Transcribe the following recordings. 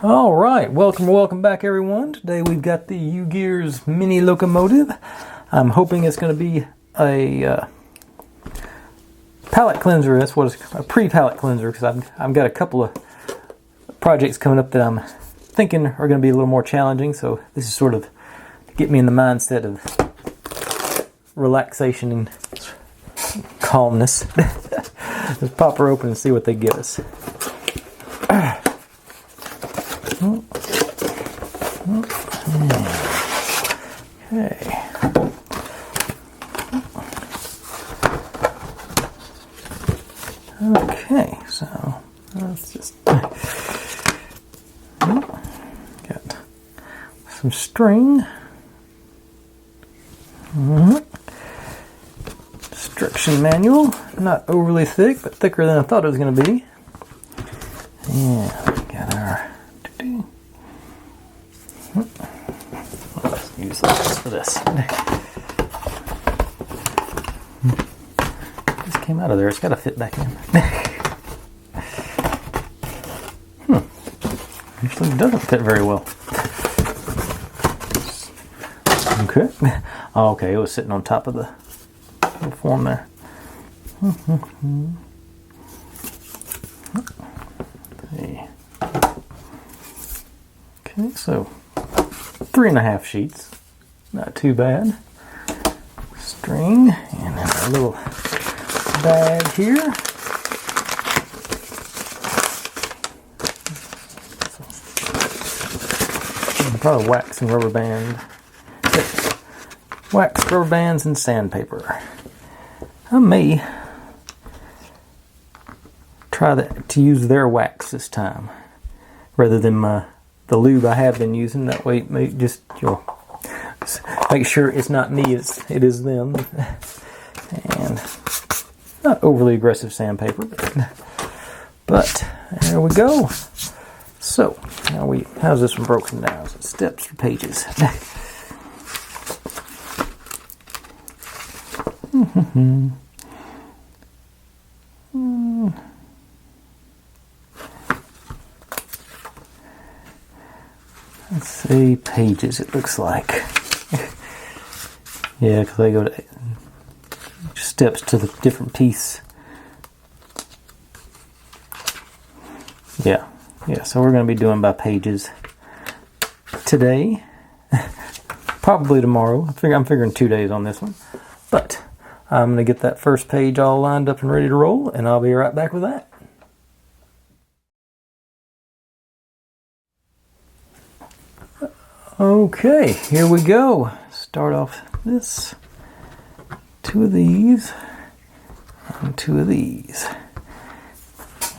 Alright, welcome back everyone. Today we've got the Ugears mini locomotive. I'm hoping it's going to be a palette cleanser. That's what it's a pre-palette cleanser, because I've got a couple of projects coming up that I'm thinking are going to be a little more challenging. So this is sort of to get me in the mindset of relaxation and calmness. Let's pop her open and see what they give us. Okay. Okay, so let's just got some string. Instruction manual, not overly thick, but thicker than I thought it was going to be. And got our. Let's use this for this. This came out of there. It's got to fit back in. Actually, it doesn't fit very well. Okay. Oh, okay, it was sitting on top of the form there. Okay, so 3.5 sheets, not too bad. String, and then our little bag here. Probably wax and rubber band. Wax, rubber bands, and sandpaper. I may try to use their wax this time rather than the lube I have been using. That way, just make sure it's not me, it is them. And not overly aggressive sandpaper, but there we go. So now how's this one broken down? So steps for pages. Let's see, pages it looks like. Yeah, because they go to steps to the different piece. Yeah, so we're going to be doing by pages today. Probably tomorrow. I'm figuring 2 days on this one. But I'm going to get that first page all lined up and ready to roll, and I'll be right back with that. Okay, here we go. Start off this. 2 of these, and 2 of these.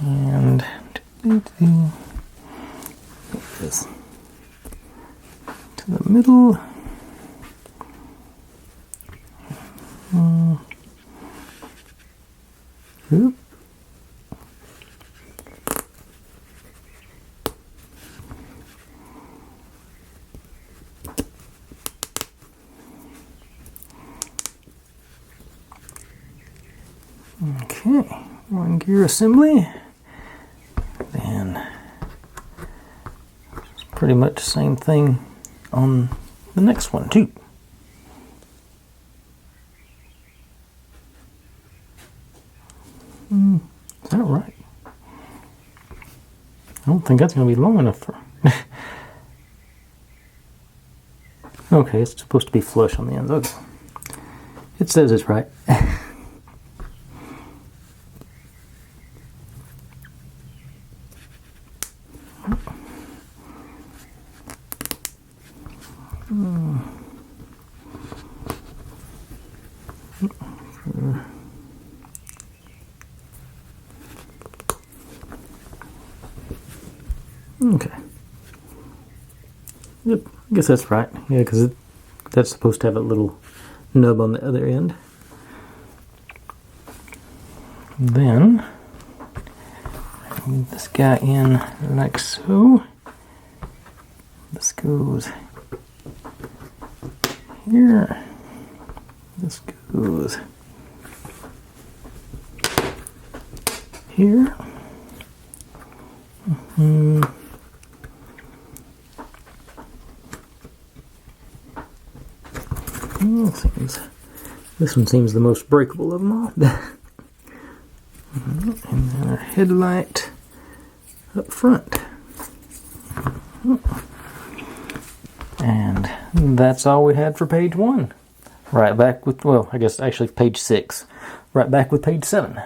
And put this to the middle. Oop. Okay, 1 gear assembly. Then pretty much the same thing on the next one too. Is that right? I don't think that's going to be long enough for... Okay, it's supposed to be flush on the ends. Okay. It says it's right. Okay. Yep, I guess that's right. Yeah, because that's supposed to have a little nub on the other end. Then, move this guy in like so. This goes here. This goes here. This one seems the most breakable of them all. And then our headlight up front. And that's all we had for page 1. Right back with, well, I guess actually page 6. Right back with page 7.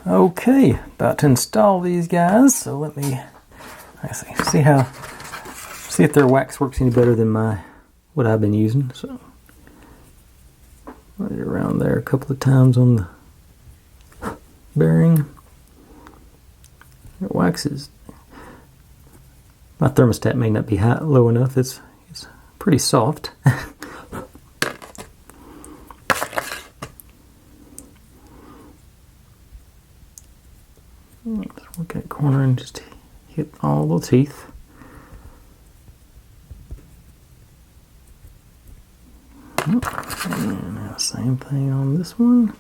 Okay, about to install these guys, so let me see if their wax works any better than what I've been using. So right around there a couple of times on the bearing. It waxes. My thermostat may not be low enough. It's pretty soft. Let's work that corner and just hit all the teeth. And now same thing on this one.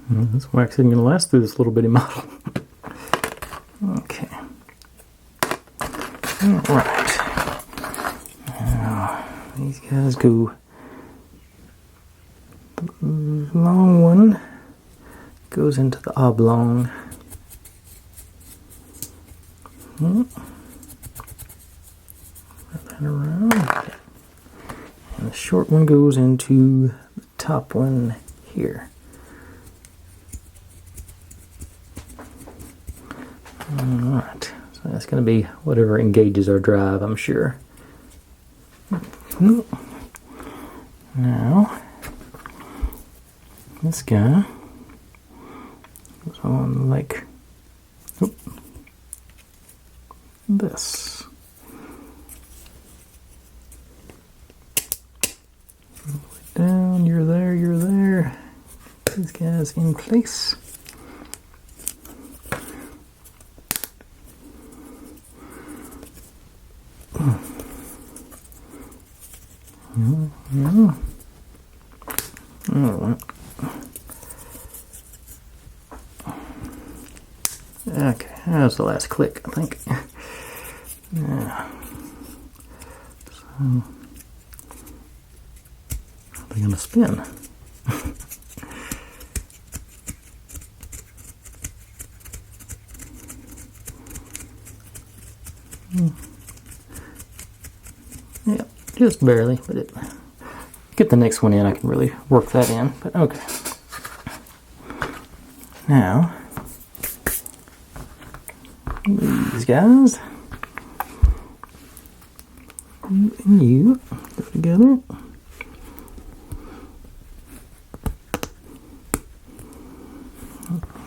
This wax isn't going to last through this little bitty model. Okay. Alright. Now, these guys go. The long one goes into the oblong. Wrap that around. And the short one goes into the top one here. Alright, so that's going to be whatever engages our drive, I'm sure. Now, this guy goes on like this. Down, you're there, you're there. This guy's in place. Okay, that was the last click, I think. Yeah. So, they're going to spin. Yeah, just barely, but get the next one in, I can really work that in, but okay. Now, these guys, you and you, go together.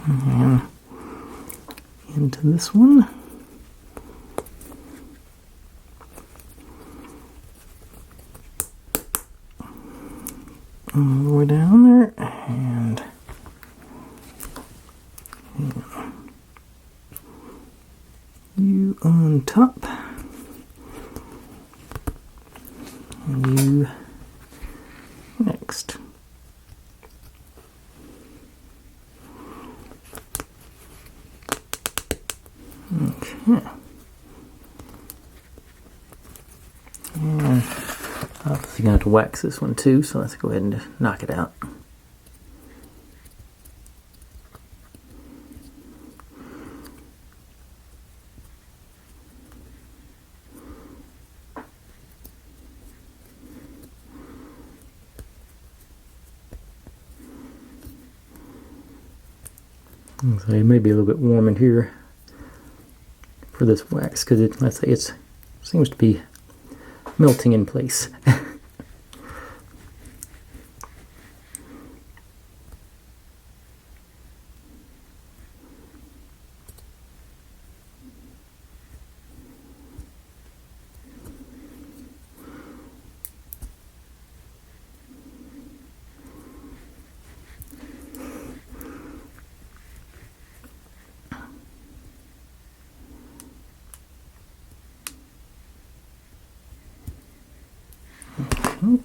And into this one. All the way down there, and you on top, and you next. Okay. And obviously going to have to wax this one too, so let's go ahead and knock it out. So it may be a little bit warm in here for this wax because it seems to be melting in place. Okay,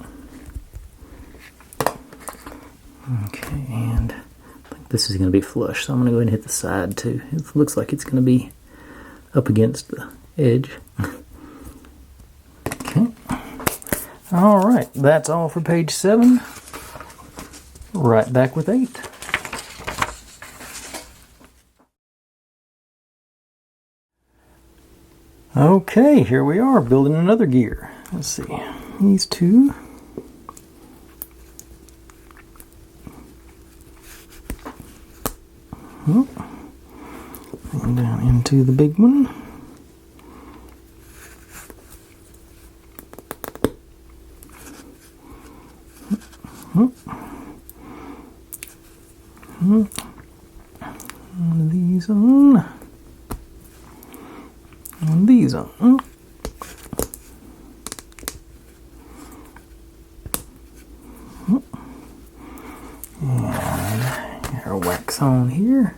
and I think this is going to be flush, so I'm going to go ahead and hit the side too. It looks like it's going to be up against the edge. Okay. All right, that's all for page 7. Right back with 8. Okay, here we are building another gear. Let's see, these two. And down into the big one. One of these on. And these on. And our wax on here.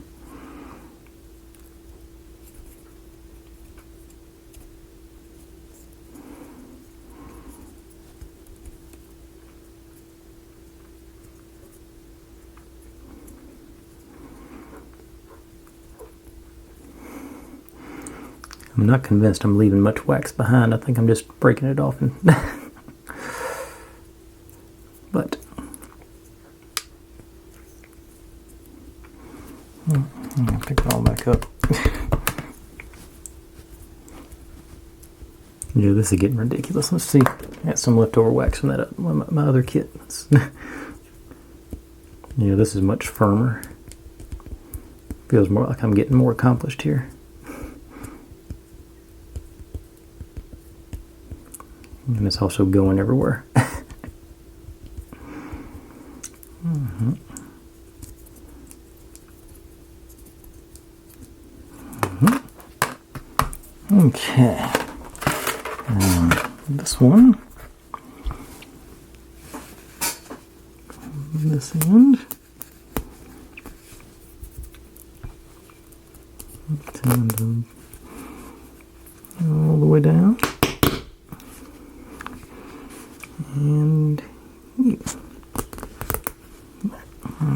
I'm not convinced I'm leaving much wax behind. I think I'm just breaking it off and but I'll pick it all back up. Yeah, this is getting ridiculous. Let's see. I got some leftover wax from that my other kit. Yeah, this is much firmer. Feels more like I'm getting more accomplished here. And it's also going everywhere. Okay. This one. This end. And all the way down. And here.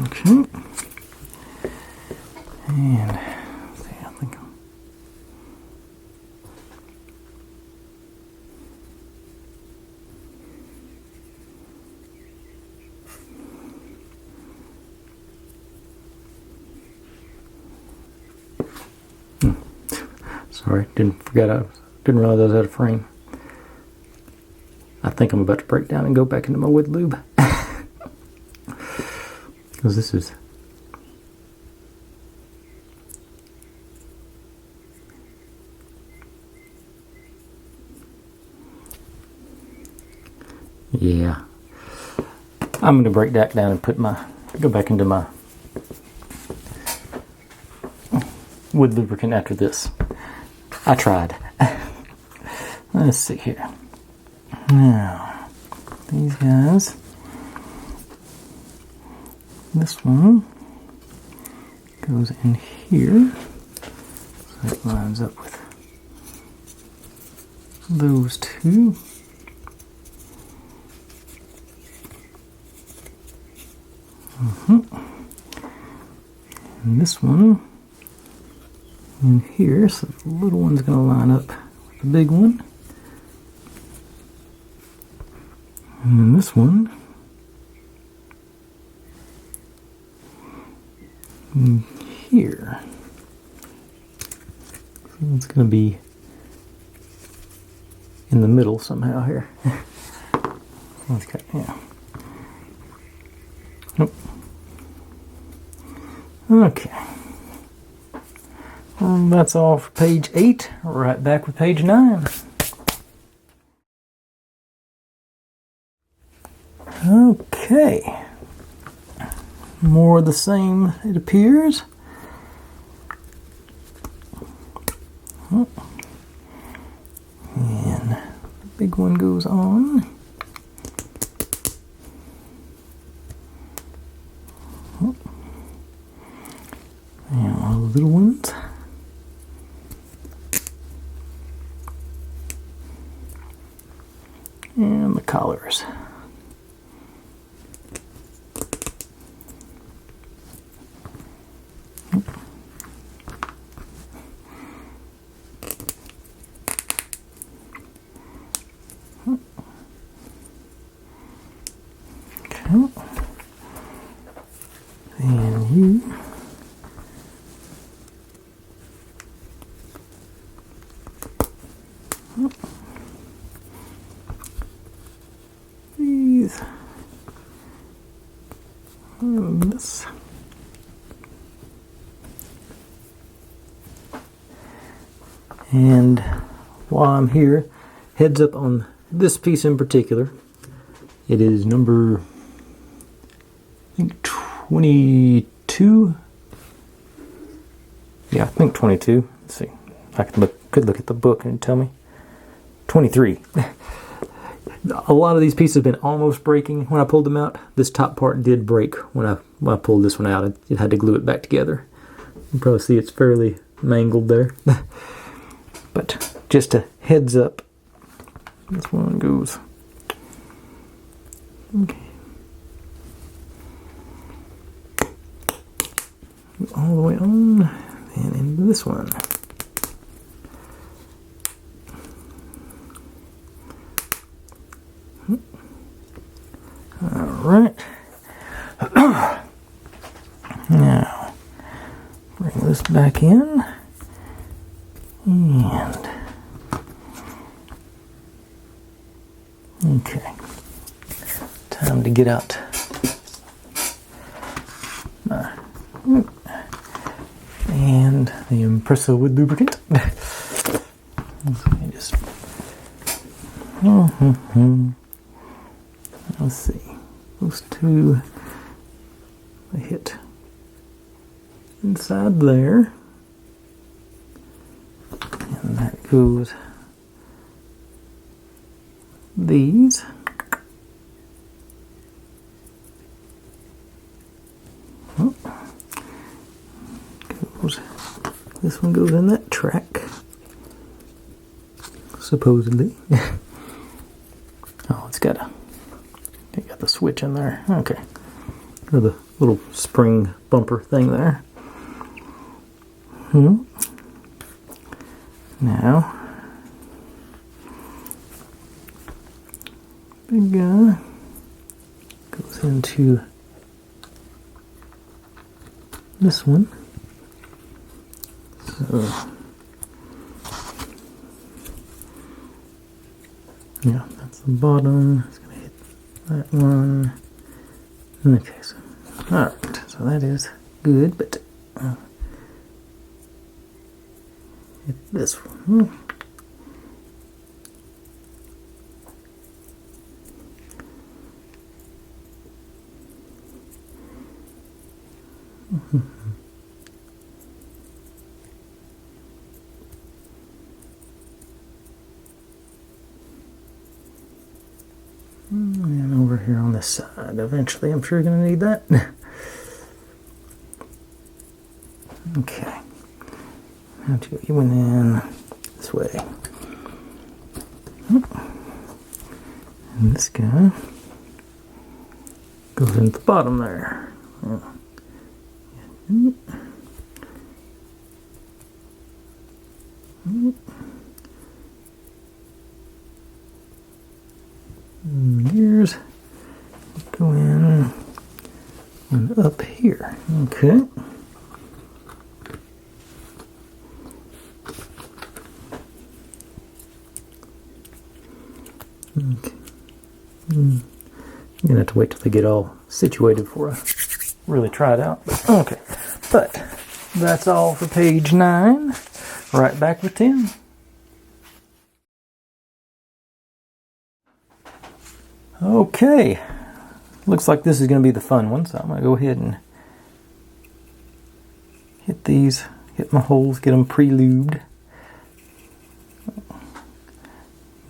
Okay. And see, I think sorry, didn't realize I was out of frame. I think I'm about to break down and go back into my wood lube. Because this is... Yeah. I'm going to break that down and go back into my wood lubricant after this. I tried. Let's see here. Now, these guys, this one goes in here, so it lines up with those two. And this one in here, so the little one's going to line up with the big one. And then this one in here. So it's going to be in the middle somehow here. Okay, yeah. Nope. Okay. That's all for page 8. Right back with page 9. Okay. More of the same, it appears. And the big one goes on. And all the little ones. And the collars. these. And this. And while I'm here, heads up on this piece in particular. It is number, I think 22. Yeah, I think 22. Let's see. I could look at the book and tell me. 23. A lot of these pieces have been almost breaking when I pulled them out. This top part did break when I pulled this one out. It had to glue it back together. You can probably see it's fairly mangled there. But just a heads up, this one goes. Okay. All the way on and into this one. Alright. Now, bring this back in. And okay, time to get out my and the impresso with lubricant. Just let's see, those two I hit inside there. And that goes these. Oh. This one goes in that track, supposedly. Oh, it got the switch in there. Okay. Or the little spring bumper thing there. Now, big guy goes into this one. So, yeah, that's the bottom. It's going to hit that one. Okay, so, alright, so that is good, but hit this one. And over here on this side, eventually I'm sure you're going to need that. Okay. Now to you went in this way. And this guy goes into the bottom there. Gears go in and up here. Okay. Okay. I'm gonna have to wait till they get all situated before I really try it out. Okay. But that's all for page 9. Right back with 10. Okay, looks like this is going to be the fun one, so I'm going to go ahead and hit these, hit my holes, get them pre-lubed.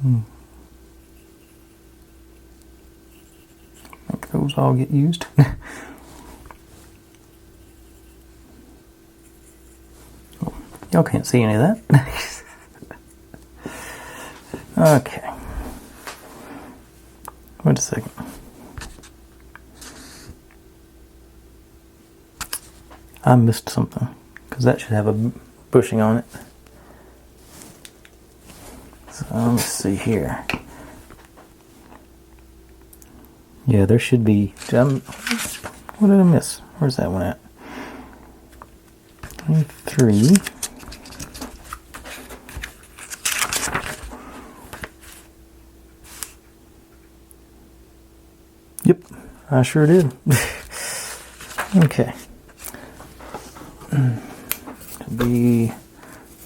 I think those all get used. Oh, y'all can't see any of that. Okay. Wait a second. I missed something, because that should have a bushing on it. So let me see here. Yeah, there should be. What did I miss? Where's that one at? 23. Yep, I sure did. Okay. It'll be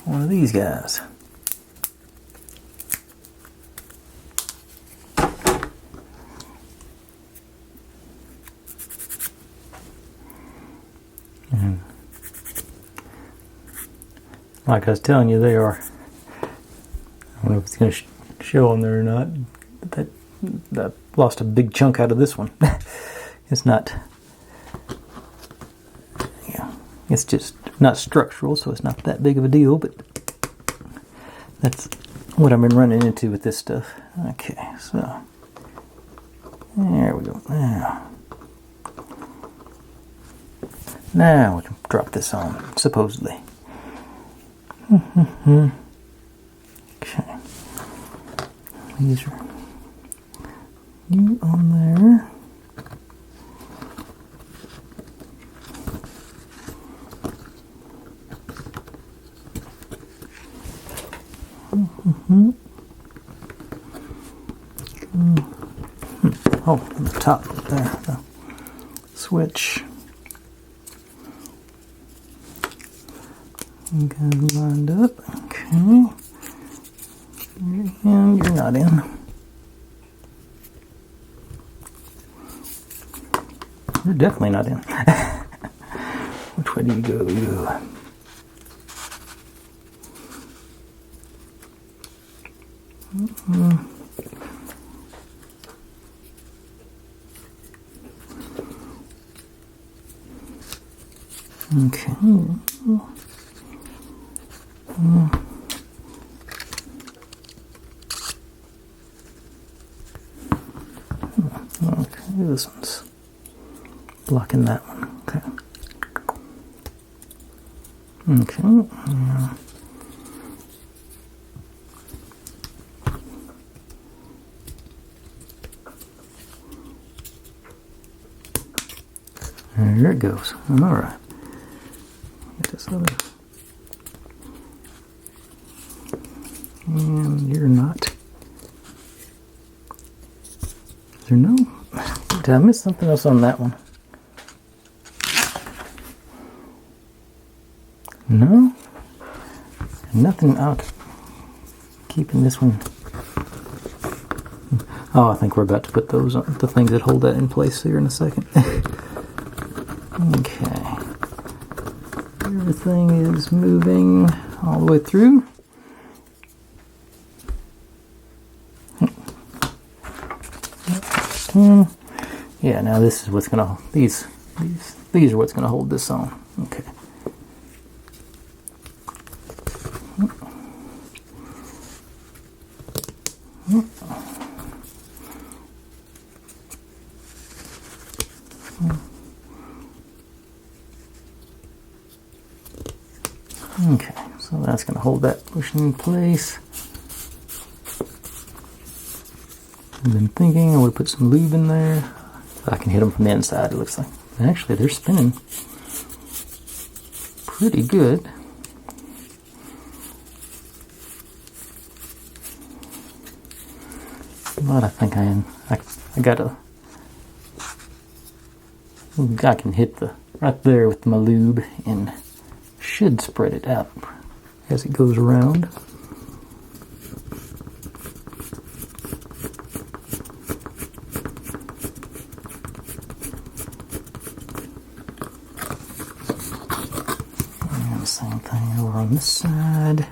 one of these guys. And like I was telling you, they are. I don't know if it's going to show on there or not. That lost a big chunk out of this one. It's not. Yeah, it's just not structural, so it's not that big of a deal. But that's what I've been running into with this stuff. Okay, so there we go. Now we can drop this on, supposedly. Okay. These are you on there. Oh, on the top there, the switch. You got it lined up. Okay. And you're not in. You're definitely not in. Which way do you go? Okay. Okay, this one's blocking that one. Okay. Okay. There it goes. All right. Get this other. And you're not. Is there no? Did I miss something else on that one? No? Nothing out. Keeping this one. Oh, I think we're about to put those on, the things that hold that in place here in a second. Okay. Everything is moving all the way through. Yeah, now this is what's gonna these are what's gonna hold this on. Okay. Okay, so that's gonna hold that pushing in place. I've been thinking I would put some lube in there. I can hit them from the inside, it looks like. Actually, they're spinning pretty good. But I think I can hit the right there with my lube and should spread it out as it goes around. And same thing over on this side.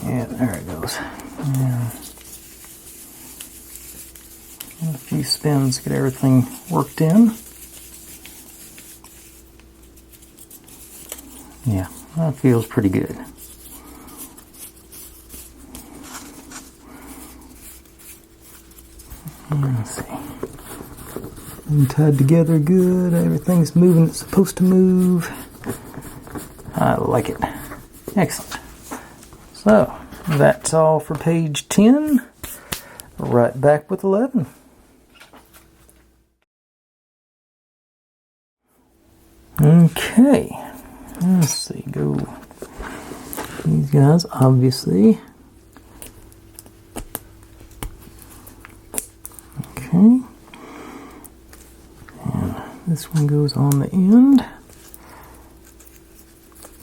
Yeah, there it goes. Yeah. And a few spins to get everything worked in. Yeah, that feels pretty good. Let's see. And tied together good. Everything's moving it's supposed to move. I like it. Excellent. So, that's all for page 10. Right back with 11. Okay, let's see, go these guys, obviously. Okay, and this one goes on the end,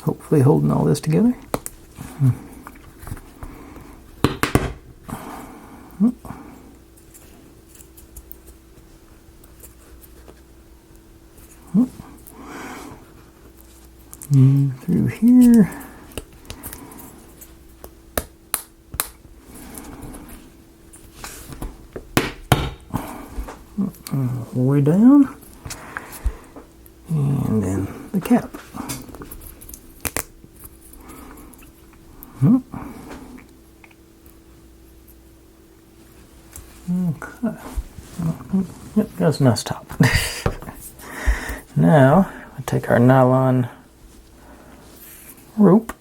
hopefully holding all this together. And through here. All the way down. And then the cap. Okay. Yep, that's a nice top. Now, I take our nylon rope.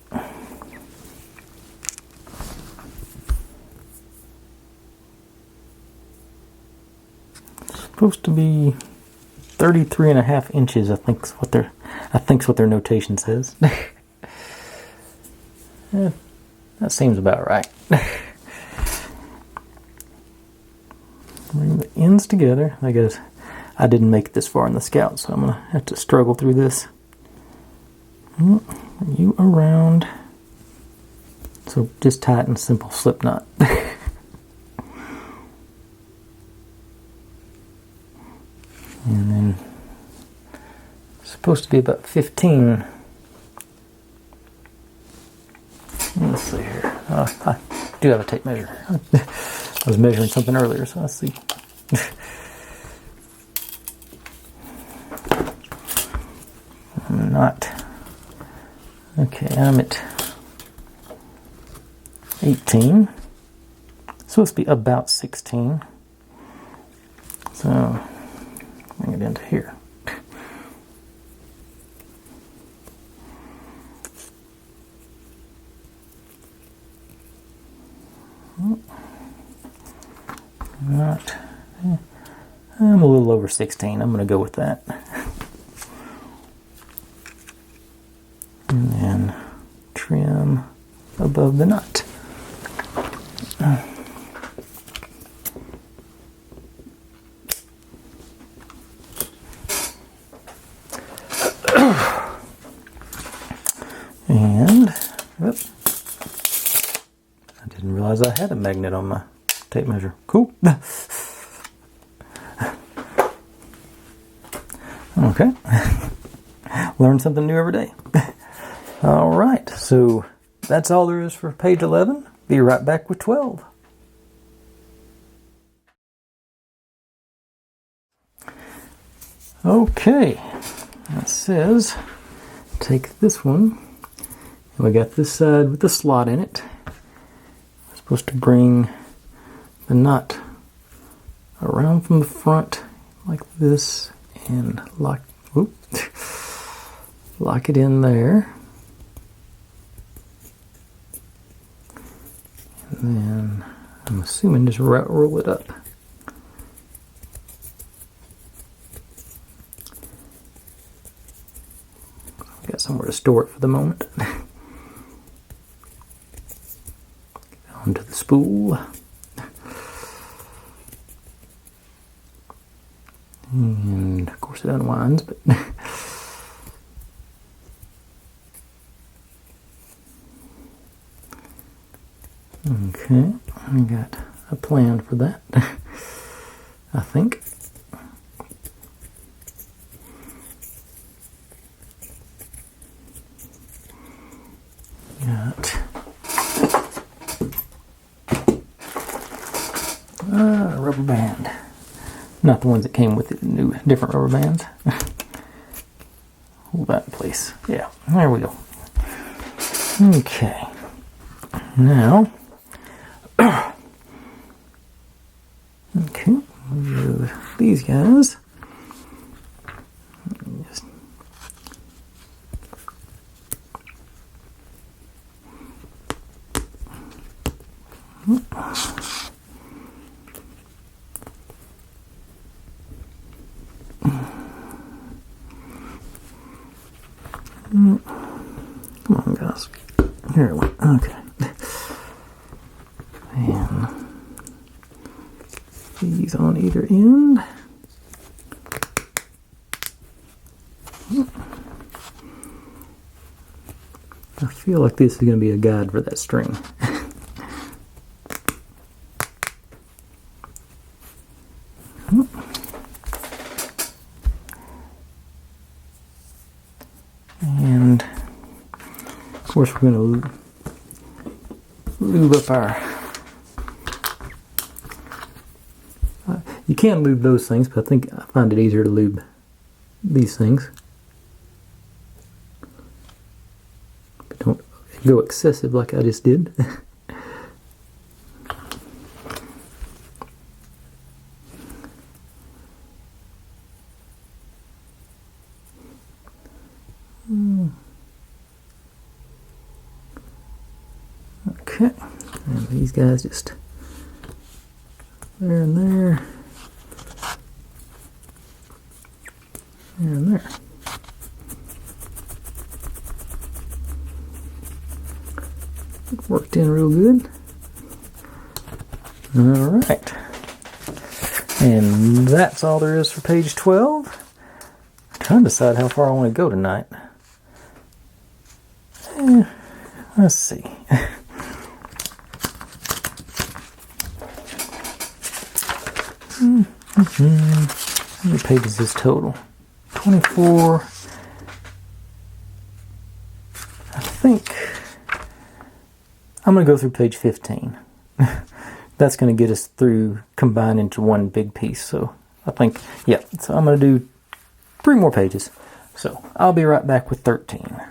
It's supposed to be 33.5 inches, I think's what their notation says. Yeah, that seems about right. Bring the ends together. I guess I didn't make it this far in the Scout, so I'm gonna have to struggle through this. Bring you around. So just tighten, simple slip knot. And then it's supposed to be about 15. Let's see here. I do have a tape measure. I was measuring something earlier, so let's see. I'm not. Okay, I'm at 18. It's supposed to be about 16. So bring it into here. Not. I'm a little over 16. I'm going to go with that. And then trim above the knot. And whoop, I didn't realize I had a magnet on my tape measure. Cool. Okay. Learn something new every day. All right, so that's all there is for page 11. Be right back with 12. Okay, it says take this one. We got this side with the slot in it. We're supposed to bring the knot around from the front like this and lock it in there. And then I'm assuming just roll it up. Got somewhere to store it for the moment. Onto the spool. And of course it unwinds, but okay, I got a plan for that. I think. Got a rubber band. Not the ones that came with it, new, different rubber bands. Hold that in place. Yeah, there we go. Okay. Now, okay, move these guys. Just Come on, guys. Here we go. Okay. And these on either end. I feel like this is going to be a guide for that string. And of course we're going to lube up our... you can lube those things, but I think I find it easier to lube these things. But don't go excessive like I just did. Okay, and these guys just there and there, there and there. It worked in real good. Alright, and that's all there is for page 12. I'm trying to decide how far I want to go tonight. Let's see. How many pages is total? 24. I think I'm going to go through page 15. That's going to get us through, combined into one big piece. So I think, yeah, so I'm going to do 3 more pages. So I'll be right back with 13.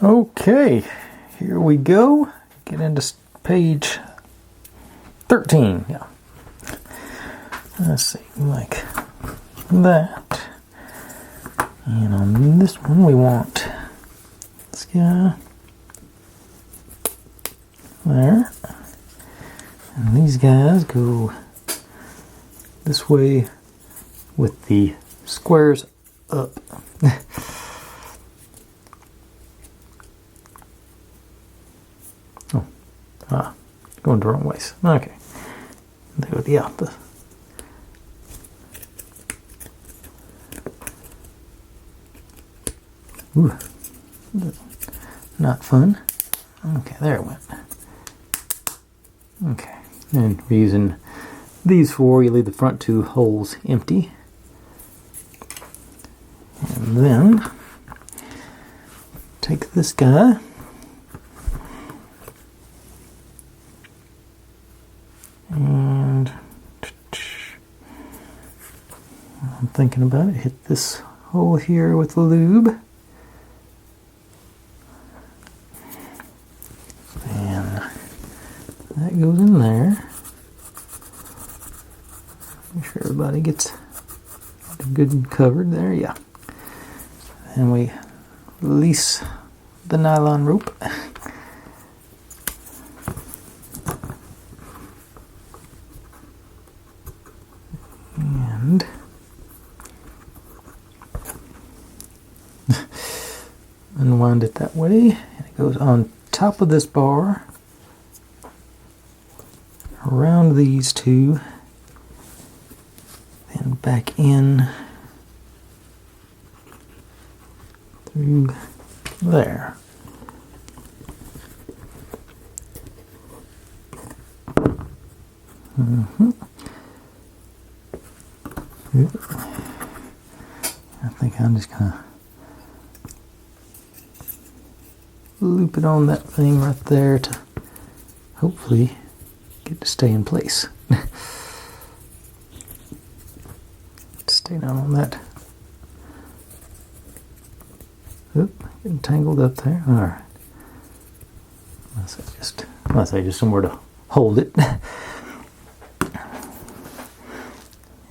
Okay, here we go. Get into page 13. Yeah. Let's see, like that. And on this one, we want this guy there. And these guys go this way with the squares up. Going the wrong ways. Okay. They go the opposite. Ooh. Not fun. Okay, there it went. Okay. And we're using these 4. You leave the front 2 holes empty. And then take this guy. And I'm thinking about it, hit this hole here with the lube. And that goes in there. Make sure everybody gets good and covered there, yeah. And we release the nylon rope. And unwind it that way, and it goes on top of this bar, around these 2, then back in through there. I think I'm just gonna loop it on that thing right there to hopefully get to stay in place. Stay down on that. Oop, getting tangled up there. All right. Let's say just somewhere to hold it.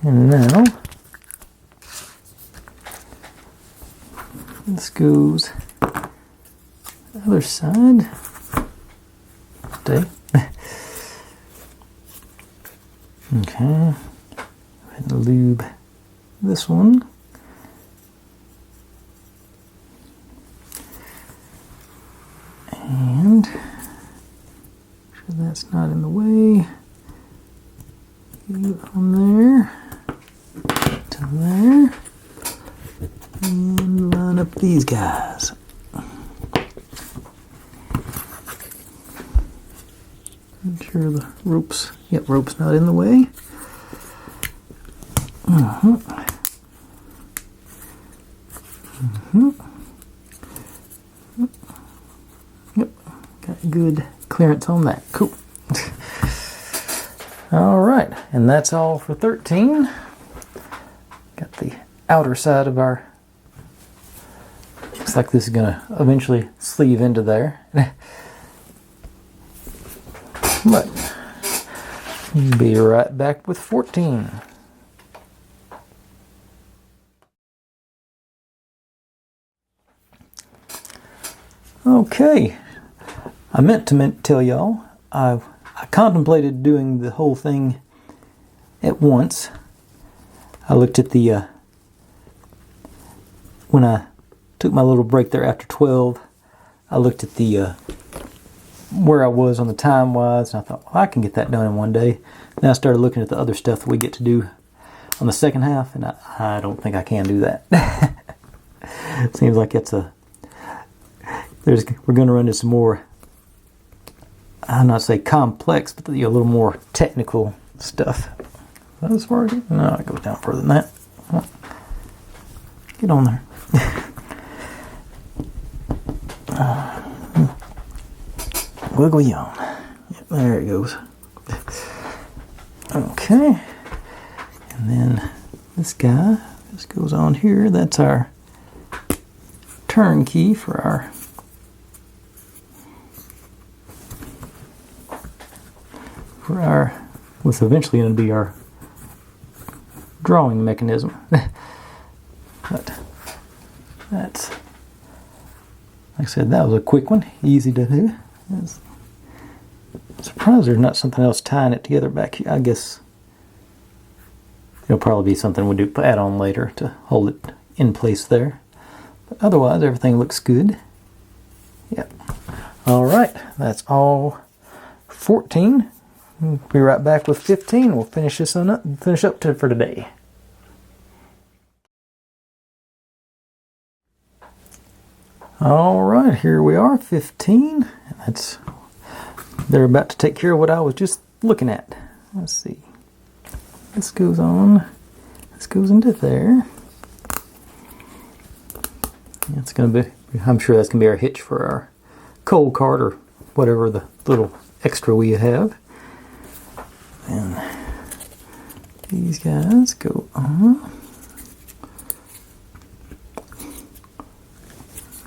And now this goes the other side. Stay. Okay. And lube this one. And make sure that's not in the way. From there to there. And line up these guys. Make sure the rope's, rope's not in the way. Yep, got good clearance on that. Cool. All right, and that's all for 13. Got the outer side of our, looks like this is gonna eventually sleeve into there. But be right back with 14. Okay, I meant to tell y'all, I contemplated doing the whole thing at once. I looked at the, when I took my little break there after 12, I looked at the, where I was on the time-wise, and I thought, well, I can get that done in one day. Then I started looking at the other stuff that we get to do on the second half, and I don't think I can do that. It seems like it's we're going to run into some more, I'll not say complex, but a little more technical stuff. Is that as far as it? No, it goes down further than that. Oh, get on there. Wiggle yawn. Yep, there it goes. Okay. And then this guy, this goes on here. That's our turn key for our what's eventually going to be our drawing mechanism. But that's, like I said, that was a quick one, easy to do. I'm surprised there's not something else tying it together back here. I guess it'll probably be something we'll do add on later to hold it in place there. But otherwise, everything looks good. Yep. All right, that's all 14. We'll be right back with 15. We'll finish this on up. Finish up for today. All right, here we are, 15. They're about to take care of what I was just looking at. Let's see. This goes on. This goes into there. It's going to be, I'm sure that's going to be our hitch for our coal cart or whatever the little extra we have. And these guys go on.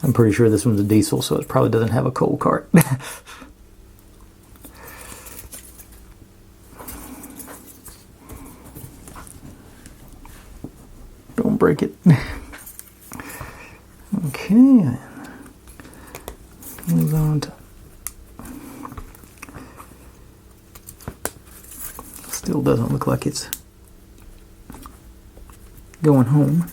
I'm pretty sure this one's a diesel, so it probably doesn't have a coal cart. Don't break it. Okay. Move on to. Still doesn't look like it's going home.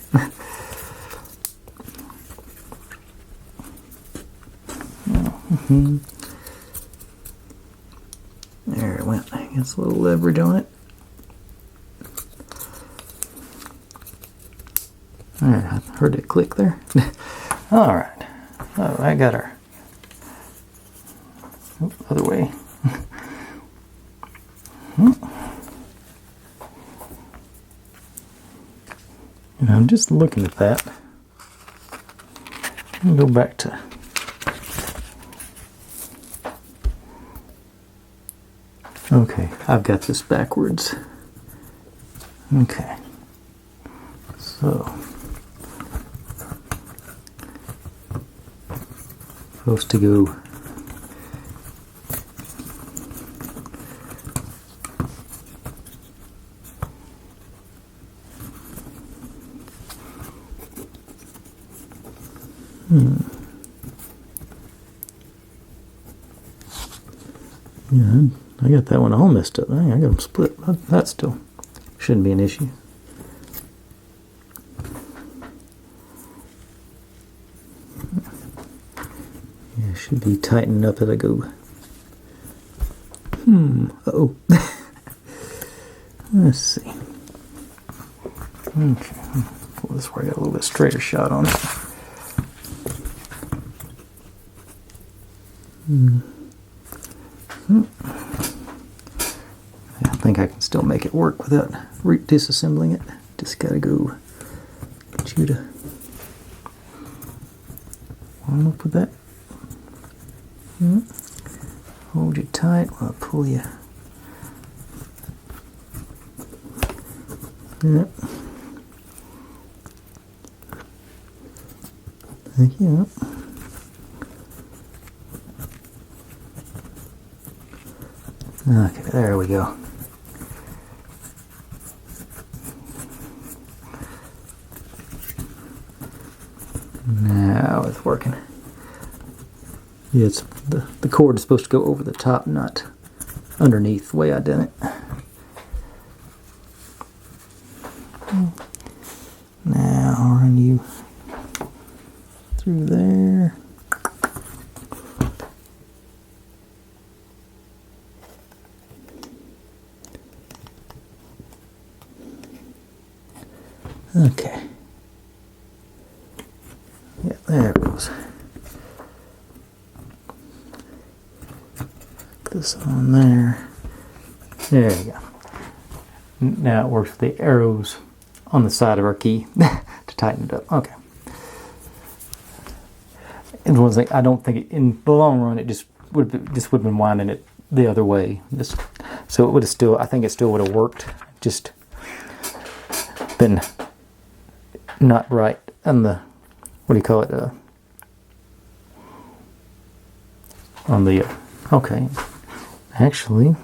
There it went. Gets a little leverage on it. Alright, I heard it click there. Alright. Oh, I got her. Oh, other way. And I'm just looking at that. I'll go back to. Okay, I've got this backwards. Okay. So. Supposed to go. Yeah, I got that one all messed up. I got them split. That still shouldn't be an issue. Should be tightened up as I go. Uh-oh. Let's see. Okay. Pull this where I got a little bit straighter shot on it. I think I can still make it work without disassembling it. Just gotta go get you to warm up with that. Hold you tight while I pull you. Yep. Thank you. Okay, there we go. Now it's working. Yeah, it's the cord is supposed to go over the top, not underneath, the way I done it. Now I'll run you through there. Okay. Yeah, there it goes. Put this on there. There you go. Now it works with the arrows on the side of our key to tighten it up. Okay. And one thing, I don't think in the long run it just would have been winding it the other way. So it would have still, I think it still would have worked. Just been not right on the, what do you call it? On the, okay. Actually,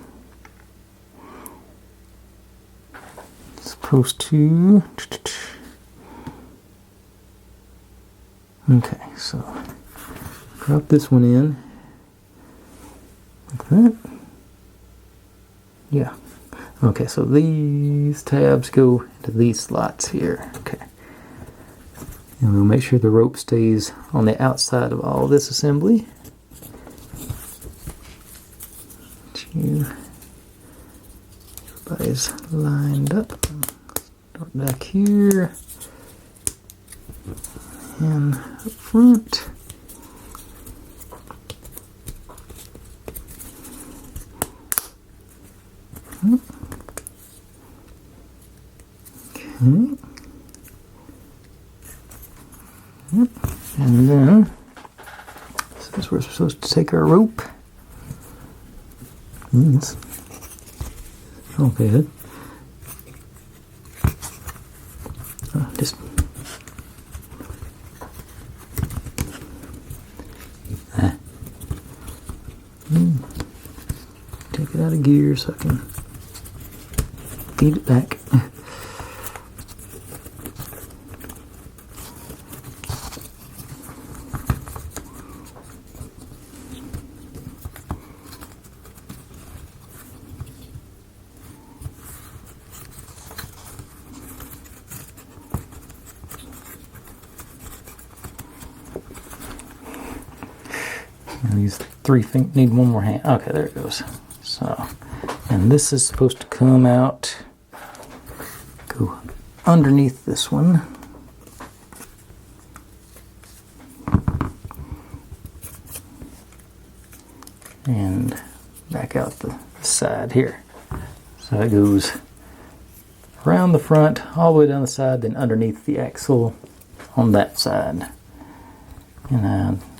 it's supposed to, okay, so drop this one in, like that. Yeah. Okay, so these tabs go into these slots here. Okay. And we'll make sure the rope stays on the outside of all this assembly. Everybody's lined up. Start back here. And up front. Okay. And then, since we're supposed to take our rope, it's okay. Just take it out of gear so I can feed it back. These three things need one more hand. Okay, there it goes. So, and this is supposed to come out, go underneath this one. And back out the side here. So it goes around the front, all the way down the side, then underneath the axle on that side. And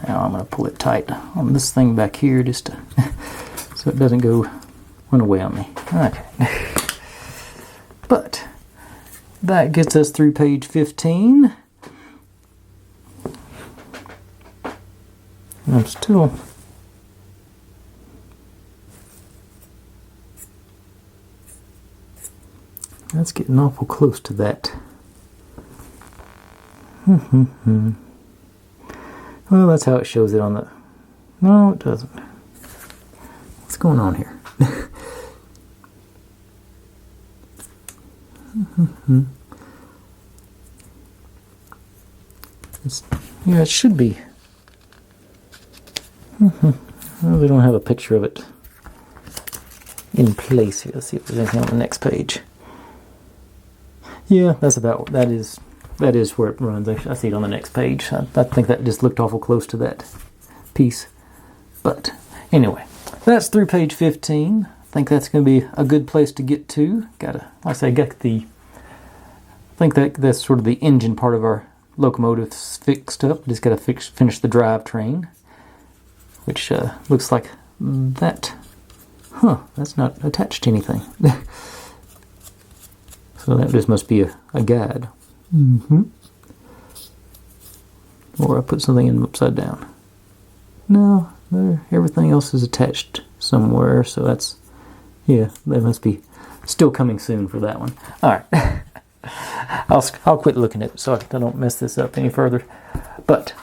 now I'm going to pull it tight on this thing back here just to, so it doesn't go run away on me. Okay. But that gets us through page 15. I'm still that's getting awful close to that. Well, that's how it shows it on the... No, it doesn't. What's going on here? Yeah, it should be. Well, they don't have a picture of it in place here. Let's see if there's anything on the next page. Yeah, that is where it runs. I see it on the next page. I think that just looked awful close to that piece. But anyway, that's through page 15. I think that's going to be a good place to get to. Like I say, I think that's sort of the engine part of our locomotive fixed up. Just got to finish the drivetrain, which looks like that. Huh, that's not attached to anything. So that just must be a guide. Or I put something in upside down. No, everything else is attached somewhere, so that's, yeah, that must be still coming soon for that one. Alright. I'll quit looking at it so I don't mess this up any further. But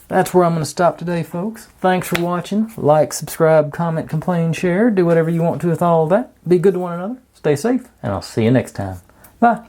that's where I'm going to stop today, folks. Thanks for watching. Like, subscribe, comment, complain, share. Do whatever you want to with all of that. Be good to one another. Stay safe, and I'll see you next time. Bye.